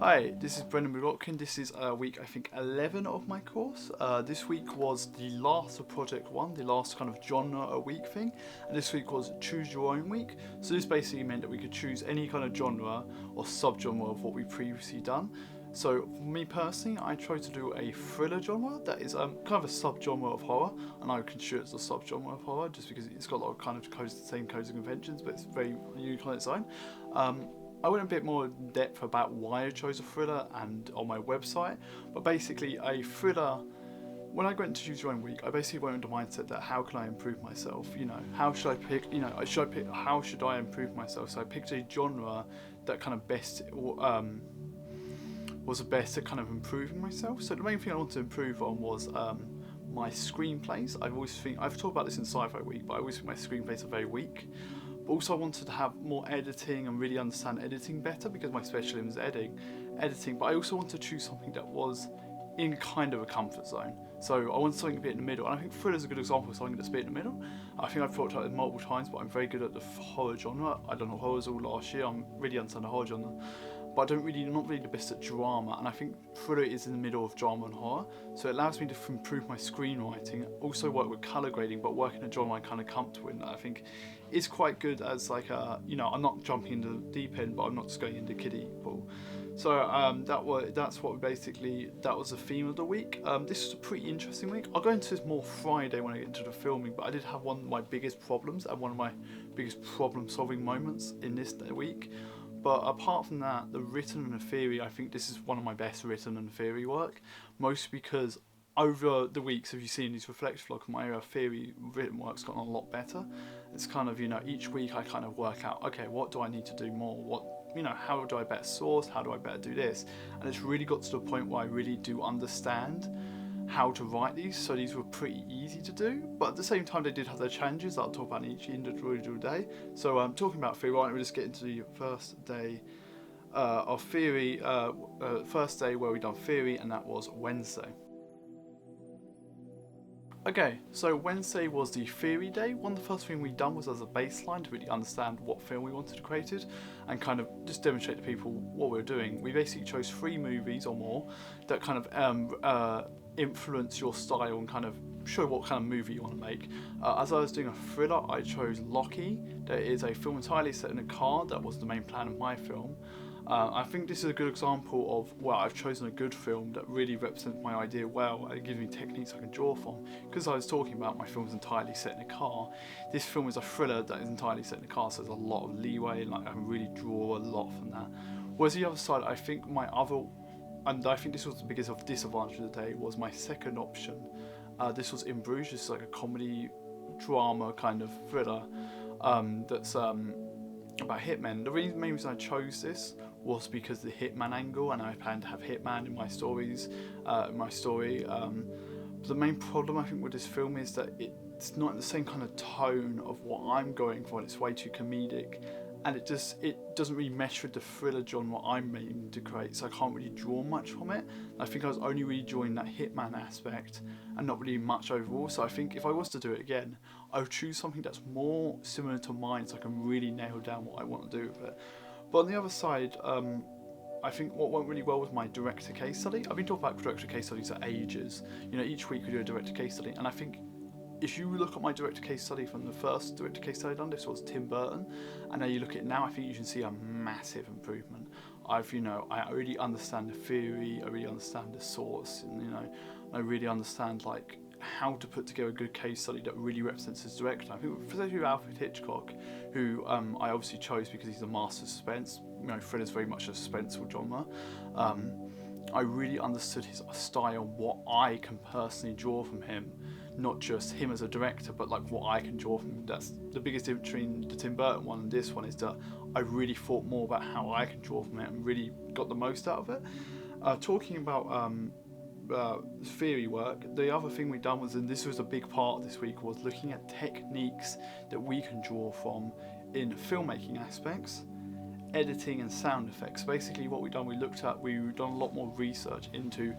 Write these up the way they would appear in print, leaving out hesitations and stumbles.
Hi, this is McLaughlin. This is week, I think, 11 of my course. This week was the last of Project 1, the last kind of genre a week thing. And this week was Choose Your Own week. So this basically meant that we could choose any kind of genre or subgenre of what we've previously done. So for me personally, I tried to do a thriller genre that is kind of a subgenre of horror, and I consider it a subgenre of horror just because it's got a lot of kind of same codes and conventions, but it's very unique on its own. I went a bit more in depth about why I chose a thriller and on my website, but basically a thriller, when I went to choose your own week, I basically went into the mindset that how can I improve myself, how should I pick, how should I improve myself, so I picked a genre that kind of was the best at kind of improving myself. So the main thing I wanted to improve on was my screenplays. I've talked about this in Sci-Fi Week, but I always think my screenplays are very weak. Also, I wanted to have more editing and really understand editing better because my specialism is editing. But I also wanted to choose something that was in kind of a comfort zone. So I wanted something a bit in the middle, and I think thriller is a good example of something that's a bit in the middle. I think I've talked about it multiple times, but I'm very good at the horror genre. I done horrors all last year. I'm really understand the horror genre, but not really the best at drama. And I think thriller is in the middle of drama and horror, so it allows me to improve my screenwriting. Also work with color grading, but work in a genre I'm kind of comfortable in. That I think is quite good as like I'm not jumping into the deep end, but I'm not just going into kiddie pool. So that was the theme of the week. This was a pretty interesting week. I'll go into this more Friday when I get into the filming, but I did have one of my biggest problems and one of my biggest problem-solving moments in this week. But apart from that, the written and the theory, I think this is one of my best written and theory work, mostly because over the weeks, if you've seen these reflective vlogs, my theory written work's gotten a lot better. It's kind of, each week I kind of work out, okay, what do I need to do more? How do I better source? How do I better do this? And it's really got to the point where I really do understand how to write these, so these were pretty easy to do, but at the same time they did have their challenges that I'll talk about in each individual day. So talking about theory, why don't we just get into the first day of theory, first day where we done theory, and that was Wednesday. Okay, so Wednesday was the theory day. One of the first things we done was as a baseline to really understand what film we wanted to create and kind of just demonstrate to people what we were doing. We basically chose 3 movies or more that kind of influence your style and kind of show what kind of movie you want to make. As I was doing a thriller, I chose Lockie. That is a film entirely set in a car. That was the main plan of my film. I think this is a good example of, I've chosen a good film that really represents my idea well and gives me techniques I can draw from. Because I was talking about my film's entirely set in a car, this film is a thriller that is entirely set in a car, so there's a lot of leeway and I can really draw a lot from that. Whereas the other side, I think I think this was the biggest disadvantage of the day, was my second option. This was In Bruges. This is like a comedy drama kind of thriller that's about hitmen. The main reason I chose this was because the hitman angle, and I plan to have hitman in my story. The main problem I think with this film is that it's not in the same kind of tone of what I'm going for, and it's way too comedic, and it doesn't really mesh with the thriller genre I'm aiming to create, so I can't really draw much from it. I think I was only really drawing that hitman aspect and not really much overall, so I think if I was to do it again, I would choose something that's more similar to mine so I can really nail down what I want to do with it. But on the other side, I think what went really well was my director case study. I've been talking about director case studies for ages. Each week we do a director case study, and I think if you look at my director case study from the first director case study I done, this was Tim Burton, and now you look at it now, I think you can see a massive improvement. I really understand the theory, I really understand the source, and I really understand how to put together a good case study that really represents his director. I think especially Alfred Hitchcock, who I obviously chose because he's a master of suspense. Thriller is very much a suspenseful genre. I really understood his style, what I can personally draw from him, not just him as a director, but what I can draw from him. That's the biggest difference between the Tim Burton one and this one, is that I really thought more about how I can draw from it and really got the most out of it. Talking about theory work, the other thing we've done was, and this was a big part of this week, was looking at techniques that we can draw from in filmmaking aspects, editing and sound effects. Basically what we've done a lot more research into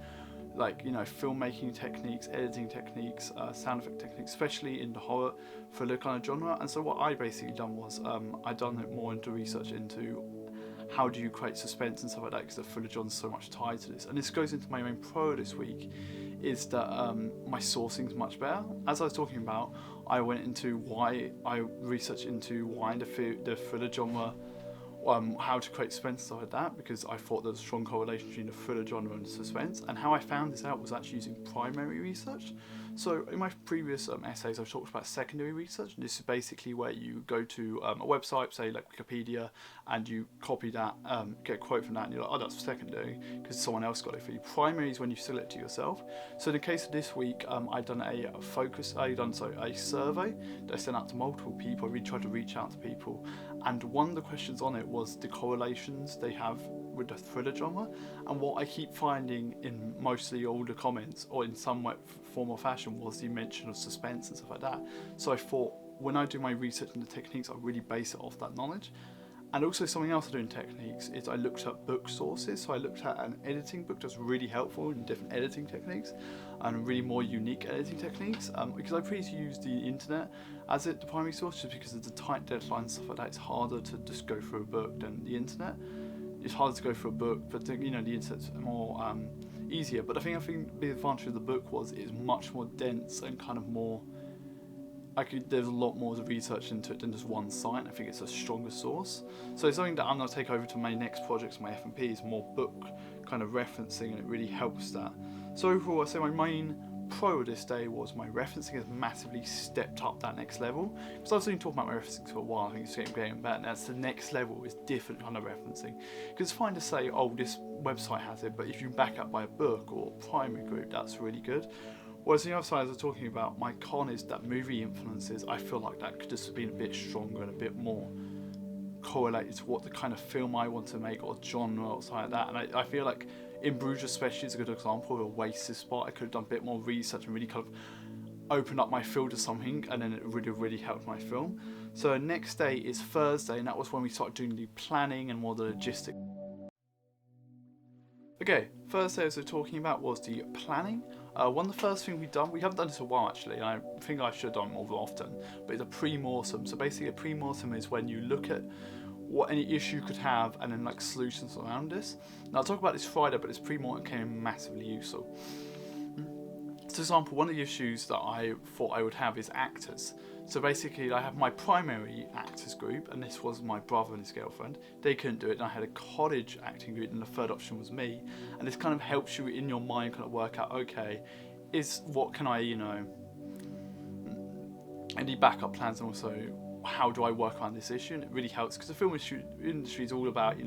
filmmaking techniques, editing techniques, sound effect techniques, especially in the horror thriller kind of genre. And so what I basically done was I done it more into research into how do you create suspense and stuff like that, because the thriller genre's so much tied to this. And this goes into my main pro this week, is that my sourcing's much better. As I was talking about, I researched into why the thriller genre, how to create suspense and stuff like that, because I thought there was a strong correlation between the thriller genre and suspense. And how I found this out was actually using primary research. So in my previous essays, I've talked about secondary research, and this is basically where you go to a website, say like Wikipedia, and you copy that, get a quote from that, and you're like, oh, that's secondary because someone else got it for you. Primary is when you select it yourself. So in the case of this week, I've done a survey that I sent out to multiple people. I really tried to reach out to people, and one of the questions on it was the correlations they have with the thriller genre. And what I keep finding in mostly all the comments, or in some form or fashion, was the mention of suspense and stuff like that. So I thought, when I do my research into techniques, I really base it off that knowledge. And also something else I do in techniques is I looked at book sources. So I looked at an editing book that's really helpful in different editing techniques and really more unique editing techniques, because I previously used the internet as the primary source, just because of the tight deadlines and stuff like that. It's harder to just go through a book than the internet. It's harder to go for a book, but the internet's more easier. But I think the advantage of the book was it's much more dense and kind of more. There's a lot more to research into it than just one site. I think it's a stronger source. So it's something that I'm going to take over to my next projects, my F&P, is more book kind of referencing, and it really helps that. So overall, I say my main pro of this day was my referencing has massively stepped up that next level. Because I've been talking about my referencing for a while, I think it's getting better. That's the next level, is different kind of referencing. Because it's fine to say, oh, this website has it, but if you back up by a book or primary group, that's really good. Whereas the other side, as I was talking about, my con is that movie influences, I feel like that could just have been a bit stronger and a bit more correlated to what the kind of film I want to make, or genre or something like that. And I feel like In Bruges especially is a good example of a wasted spot. I could have done a bit more research and really kind of opened up my field to something, and then it would have really helped my film. So next day is Thursday, and that was when we started doing the planning and more the logistics. Okay, Thursday, as we're talking about, was the planning. One of the first things we've done, we haven't done this in a while actually, and I think I should have done more often, but it's a pre-mortem. So basically a pre-mortem is when you look at what any issue you could have and then like solutions around this. Now I'll talk about this Friday, but this pre-mortem came in massively useful. So for example, one of the issues that I thought I would have is actors. So basically I have my primary actors group, and this was my brother and his girlfriend. They couldn't do it, and I had a college acting group, and the third option was me. And this kind of helps you in your mind kind of work out, okay, what can I, any backup plans, and also how do I work on this issue? And it really helps, because the film industry is all about,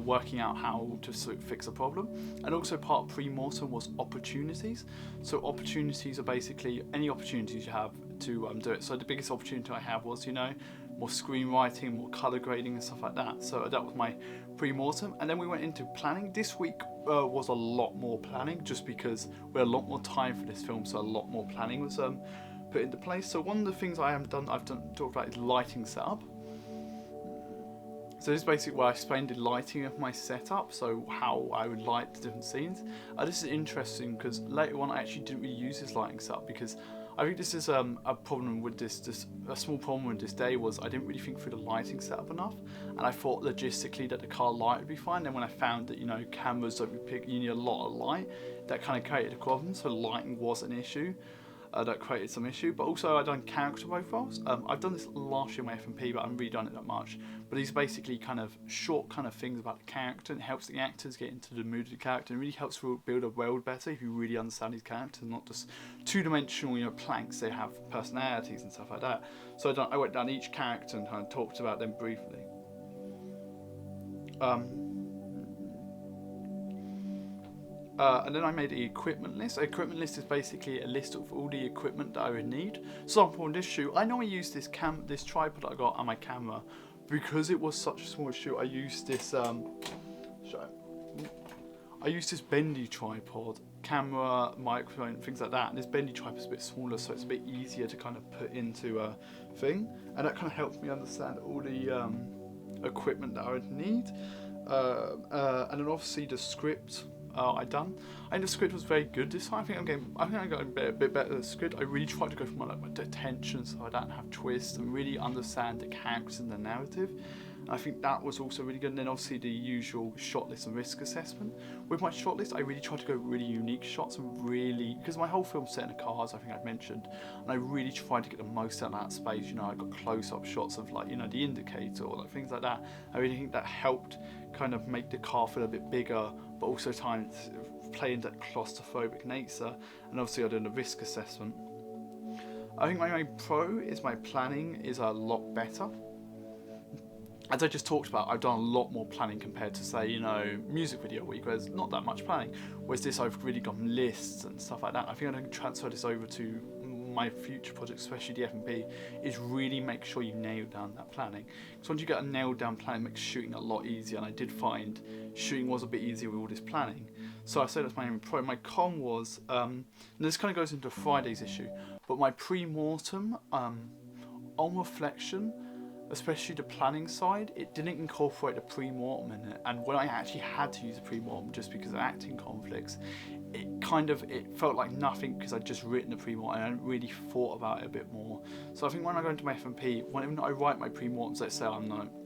working out how to sort of fix a problem. And also part of pre-mortem was opportunities. So opportunities are basically any opportunities you have to do it. So the biggest opportunity I had was, more screenwriting, more colour grading and stuff like that. So that was my pre-mortem. And then we went into planning. This week was a lot more planning, just because we had a lot more time for this film, so a lot more planning was put into place. So one of the things I've talked about is lighting setup. So this is basically where I explained the lighting of my setup, so how I would light the different scenes. This is interesting because later on I actually didn't really use this lighting setup, because I think this is a problem with a small problem with this day was I didn't really think through the lighting setup enough, and I thought logistically that the car light would be fine. Then when I found that cameras don't you need a lot of light, that kind of created a problem. So lighting was an issue. That created some issue, but also I've done character profiles. I've done this last year in my F&P, but I haven't really done it that much. But these basically kind of short kind of things about the character, and it helps the actors get into the mood of the character, and really helps build a world better if you really understand these characters, not just two-dimensional planks. They have personalities and stuff like that. So I went down each character and kind of talked about them briefly. And then I made an equipment list. An equipment list is basically a list of all the equipment that I would need. So on this shoot, I normally use this tripod that I got on my camera. Because it was such a small shoot, I used this bendy tripod, camera, microphone, things like that. And this bendy tripod is a bit smaller, so it's a bit easier to kind of put into a thing. And that kind of helped me understand all the equipment that I would need. And then obviously the script. I think the script was very good this time. I think I got a bit better at the script. I really tried to go for my tension, so I don't have twists, and really understand the characters and the narrative. And I think that was also really good. And then obviously the usual shot list and risk assessment. With my shot list, I really tried to go really unique shots and really, because my whole film's set in a car, as I think I'd mentioned, and I really tried to get the most out of that space. You know, I got close-up shots of like, you know, the indicator or like things like that. I really think that helped kind of make the car feel a bit bigger, but also play into that claustrophobic nature. And obviously I did a risk assessment. I think my main pro is my planning is a lot better. As I just talked about, I've done a lot more planning compared to, say, you know, music video week, where there's not that much planning. Whereas this, I've really done lists and stuff like that. I think I can transfer this over to my future projects, especially the F&P, is really make sure you nail down that planning. Because once you get a nailed down plan, it makes shooting a lot easier. And I did find shooting was a bit easier with all this planning. So I say that's my main pro. My con was, and this kind of goes into Friday's issue, but my pre-mortem, on reflection, especially the planning side, it didn't incorporate the pre-mortem in it. And when I actually had to use a pre-mortem just because of acting conflicts, it felt like nothing because I'd just written the pre-mortem and I hadn't really thought about it a bit more. So I think when I go into my F&P, when I write my pre-mortems, let's say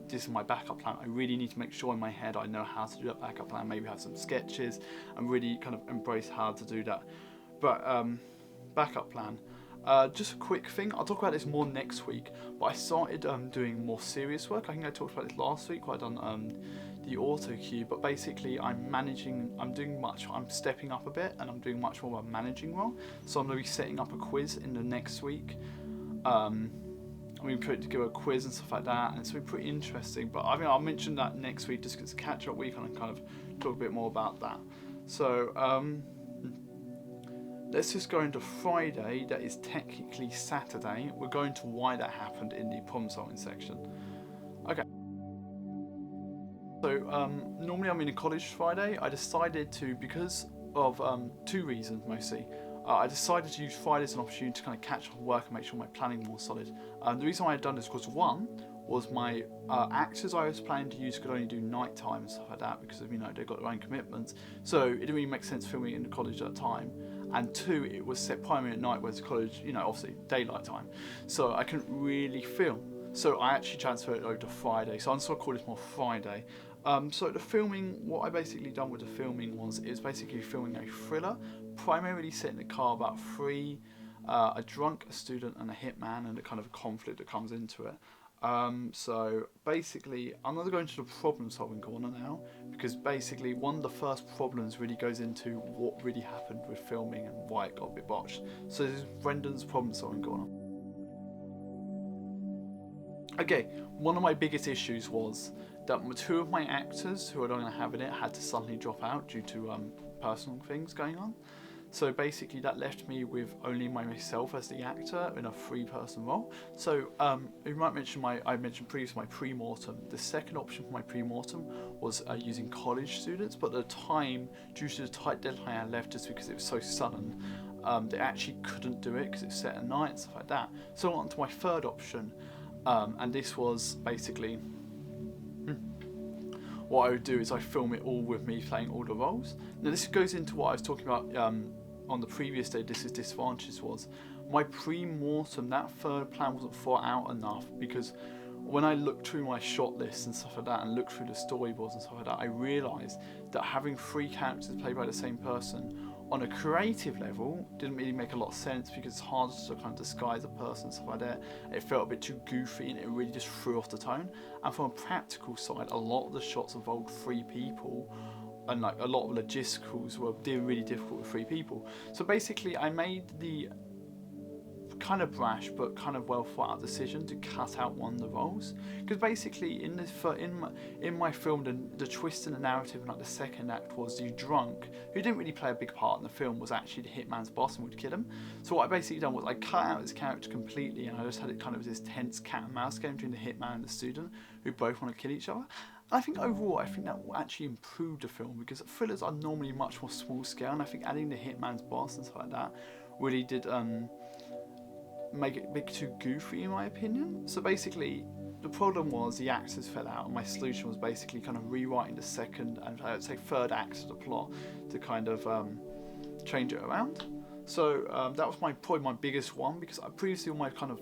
this is my backup plan, I really need to make sure in my head I know how to do that backup plan, maybe have some sketches and really kind of embrace how to do that. But backup plan. Just a quick thing, I'll talk about this more next week, but I started doing more serious work. I think I talked about this last week where I've done the auto cue, but basically I'm stepping up a bit and I'm doing much more of a managing role. So I'm going to be setting up a quiz in the next week. I'm going to put together a quiz and stuff like that, and it's going to be pretty interesting. But I mean, I'll mention that next week just because it's a catch-up week and I kind of talk a bit more about that. So, let's just go into Friday, that is technically Saturday. We're going to why that happened in the problem solving section. Okay. So normally I'm in a college Friday. I decided to, because of two reasons mostly. I decided to use Friday as an opportunity to kind of catch up on work and make sure my planning was more solid. The reason why I had done this was, one, was my actors I was planning to use could only do nighttime and stuff like that because of, you know, they've got their own commitments. So it didn't really make sense filming in the college at the time. And two, it was set primarily at night, whereas college, you know, obviously daylight time. So I couldn't really film. So I actually transferred it over to Friday. So I'm just going to call this more Friday. So the filming, what I basically done with the filming is basically filming a thriller, primarily set in the car about three, a drunk, a student and a hitman, and the kind of conflict that comes into it. So basically, I'm going to go into the problem solving corner now, because basically one of the first problems really goes into what really happened with filming and why it got a bit botched. So this is Brendan's problem solving corner. Okay, one of my biggest issues was that two of my actors who are not going to have in it had to suddenly drop out due to personal things going on. So basically that left me with only myself as the actor in a three-person role. So you might mention I mentioned previously my pre-mortem. The second option for my pre-mortem was using college students, but at the time, due to the tight deadline I left just because it was so sudden, they actually couldn't do it because it's set at night and stuff like that. So I went on to my third option, and this was basically what I would do is I film it all with me playing all the roles. Now this goes into what I was talking about on the previous day, disadvantages was. My pre-mortem, that third plan wasn't thought out enough, because when I looked through my shot list and stuff like that and looked through the storyboards and stuff like that, I realised that having three characters played by the same person on a creative level didn't really make a lot of sense, because it's hard to kind of disguise a person and stuff like that. It felt a bit too goofy and it really just threw off the tone. And from a practical side, a lot of the shots involved three people, and like a lot of logisticals were really difficult with three people. So basically I made the kind of brash but kind of well thought out decision to cut out one of the roles, because basically in my film the twist in the narrative in like the second act was the drunk, who didn't really play a big part in the film, was actually the hitman's boss and would kill him. So what I basically done was I cut out his character completely, and I just had it kind of this tense cat and mouse game between the hitman and the student who both want to kill each other. And I think overall that will actually improve the film, because thrillers are normally much more small scale, and I think adding the hitman's boss and stuff like that really did make it a bit too goofy in my opinion. So basically the problem was the actors fell out, and my solution was basically kind of rewriting the second and I would say third act of the plot to kind of change it around. So that was probably my biggest one, because previously all my kind of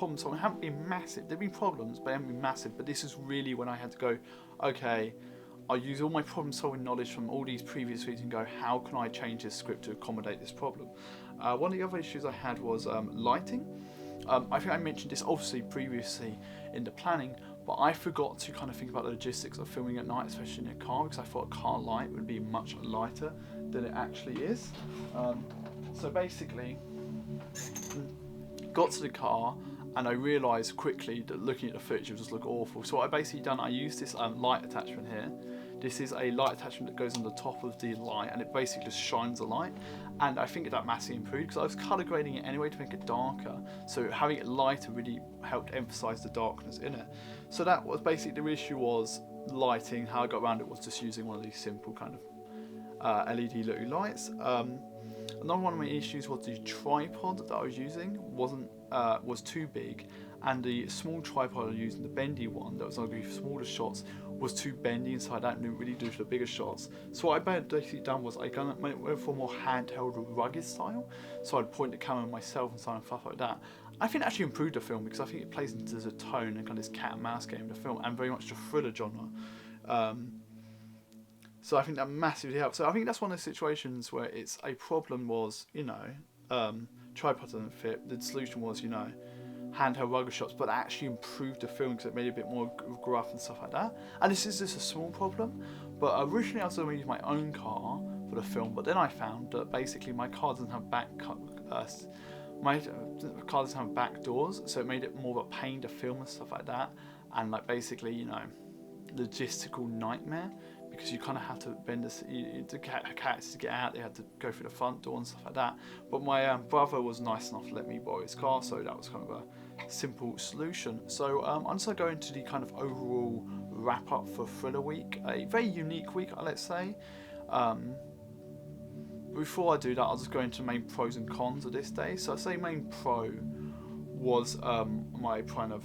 problem solving haven't been massive. There've been problems, but they haven't been massive. But this is really when I had to go, okay, I'll use all my problem solving knowledge from all these previous weeks and go, how can I change this script to accommodate this problem? One of the other issues I had was lighting. I think I mentioned this obviously previously in the planning, but I forgot to kind of think about the logistics of filming at night, especially in a car, because I thought a car light would be much lighter than it actually is. So basically, got to the car and I realised quickly that looking at the footage would just look awful. So what I basically done, I used this light attachment here. This is a light attachment that goes on the top of the light and it basically just shines the light. And I think that massively improved because I was colour grading it anyway to make it darker. So having it lighter really helped emphasise the darkness in it. So that was basically the issue, was lighting. How I got around it was just using one of these simple kind of LED little lights. Another one of my issues was the tripod that I was using was too big, and the small tripod I was using, the bendy one that was only for smaller shots, was too bendy inside out and didn't really do for the bigger shots. So what I basically done was I went for a more handheld, rugged style. So I'd point the camera myself and stuff like that. I think it actually improved the film because I think it plays into the tone and kind of this cat and mouse game of the film, and very much the thriller genre. So I think that massively helped. So I think that's one of the situations where it's a problem was, tripod doesn't fit. The solution was, handheld rugged shots, but that actually improved the film because it made it a bit more gruff and stuff like that. And this is just a small problem, but originally I was going to use my own car for the film, but then I found that basically my car doesn't have back doors, so it made it more of a pain to film and stuff like that, and like basically, logistical nightmare. Because you kind of have to bend the cats to get out. They had to go through the front door and stuff like that. But my brother was nice enough to let me borrow his car, so that was kind of a simple solution. So I'm just going to go into the kind of overall wrap up for Thriller Week, a very unique week, let's say. Before I do that, I'll just go into the main pros and cons of this day. So I'd say main pro was my kind of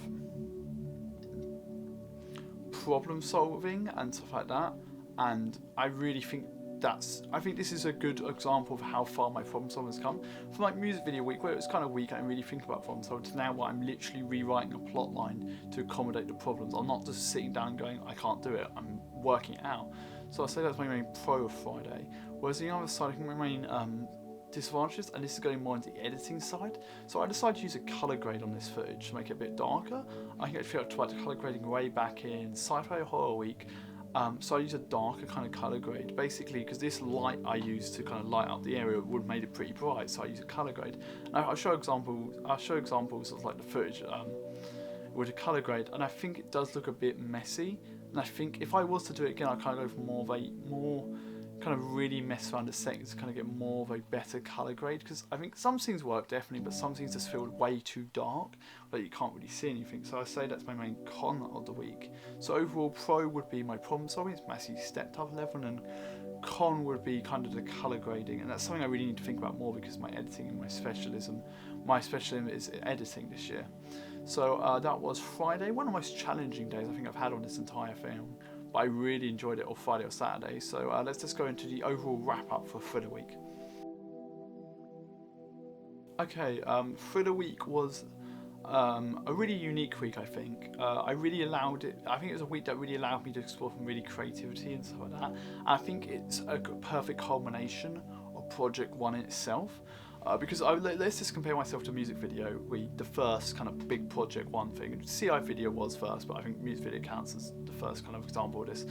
problem solving and stuff like that. And I really think this is a good example of how far my problem solving has come. From like music video week, where it was kind of weak, I didn't really think about problem solving, to now where I'm literally rewriting a plot line to accommodate the problems. I'm not just sitting down and going, I can't do it, I'm working it out. So I'll say that's my main pro of Friday. Whereas the other side, I think my main disadvantages, and this is going more into the editing side. So I decided to use a colour grade on this footage to make it a bit darker. I think I tried the colour grading way back in Sci-Fi Horror Week. So I use a darker kind of colour grade, basically because this light I use to kind of light up the area would have made it pretty bright, so I use a colour grade. Now I'll show examples of like the footage with a colour grade, and I think it does look a bit messy. And I think if I was to do it again, I'd kind of go for more kind of really mess around the settings to kind of get more of a better colour grade, because I think some scenes work definitely, but some scenes just feel way too dark, like you can't really see anything. So I say that's my main con of the week. So overall, pro would be my problem solving, it's massively stepped up a level, and con would be kind of the colour grading, and that's something I really need to think about more because my editing and my specialism is editing this year. So that was Friday, one of the most challenging days I think I've had on this entire film. But I really enjoyed it, or Friday or Saturday. So let's just go into the overall wrap up for Thriller Week. Okay, Thriller Week was a really unique week, I think. I think it was a week that really allowed me to explore some really creativity and stuff like that. I think it's a perfect culmination of Project One in itself. Because let's just compare myself to music video, the first kind of big Project One thing. CI video was first, but I think music video counts as the first kind of example of this.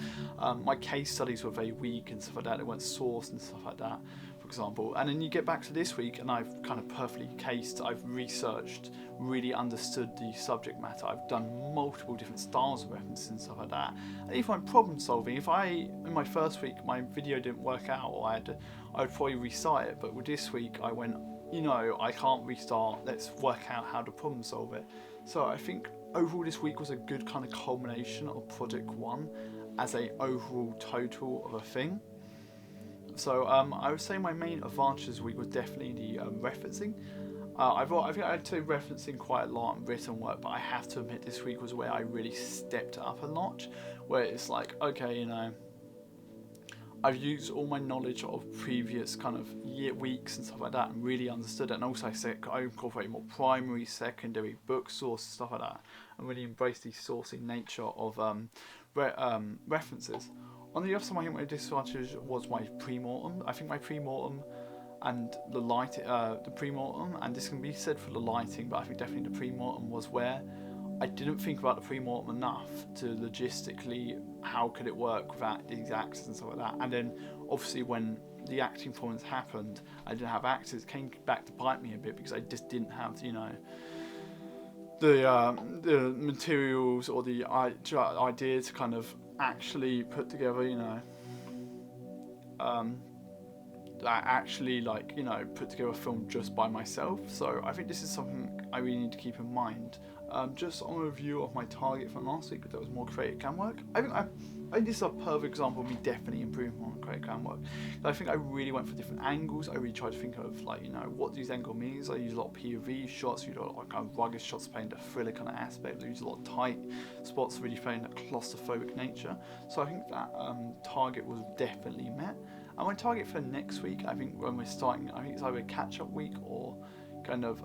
My case studies were very weak and stuff like that. They weren't sourced and stuff like that, for example. And then you get back to this week, and I've kind of perfectly cased. I've researched, really understood the subject matter. I've done multiple different styles of references and stuff like that. And if I'm problem solving, in my first week my video didn't work out, or I would probably restart it. But with this week, I went, I can't restart. Let's work out how to problem solve it. So I think overall this week was a good kind of culmination of Project One as a overall total of a thing. So I would say my main advantage this week was definitely the referencing. I think I'd say referencing quite a lot in written work, but I have to admit this week was where I really stepped it up a notch, where it's like, okay, I've used all my knowledge of previous kind of weeks and stuff like that, and really understood it. And also, I incorporate more primary, secondary book source stuff like that, and really embrace the sourcing nature of references. On the other side, I think my disadvantage was my pre-mortem. I think my pre-mortem and the pre-mortem, and this can be said for the lighting, but I think definitely the pre-mortem was where I didn't think about the pre-mortem enough to logistically how could it work without these actors and stuff like that. And then obviously when the acting performance happened, I didn't have actors. It came back to bite me a bit because I just didn't have, the materials or the idea to kind of actually put together, put together a film just by myself. So I think this is something I really need to keep in mind. Just on a review of my target from last week, that was more creative cam work. I think this is a perfect example of me definitely improving on creative cam work. I think I really went for different angles. I really tried to think of what these angle means. I use a lot of POV shots, use a lot of kind of rugged shots playing the thriller kind of aspect. I use a lot of tight spots really playing that claustrophobic nature. So I think that target was definitely met. And my target for next week, I think when we're starting, I think it's either a catch-up week or kind of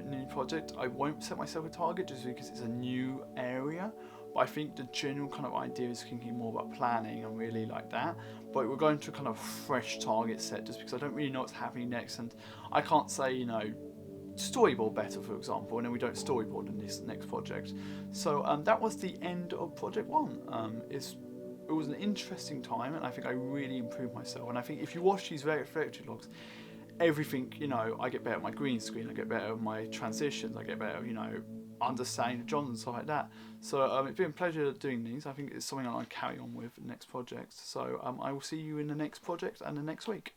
new project. I won't set myself a target just because it's a new area, but I think the general kind of idea is thinking more about planning and really like that. But we're going to a kind of fresh target set just because I don't really know what's happening next, and I can't say storyboard better, for example, and then we don't storyboard in this next project. So that was the end of project 1. It was an interesting time, and I think I really improved myself. And I think if you watch these victory logs, everything, I get better at my green screen, I get better at my transitions, I get better, understanding the genres and stuff like that. So it's been a pleasure doing these. I think it's something I carry on with the next project. So I will see you in the next project and the next week.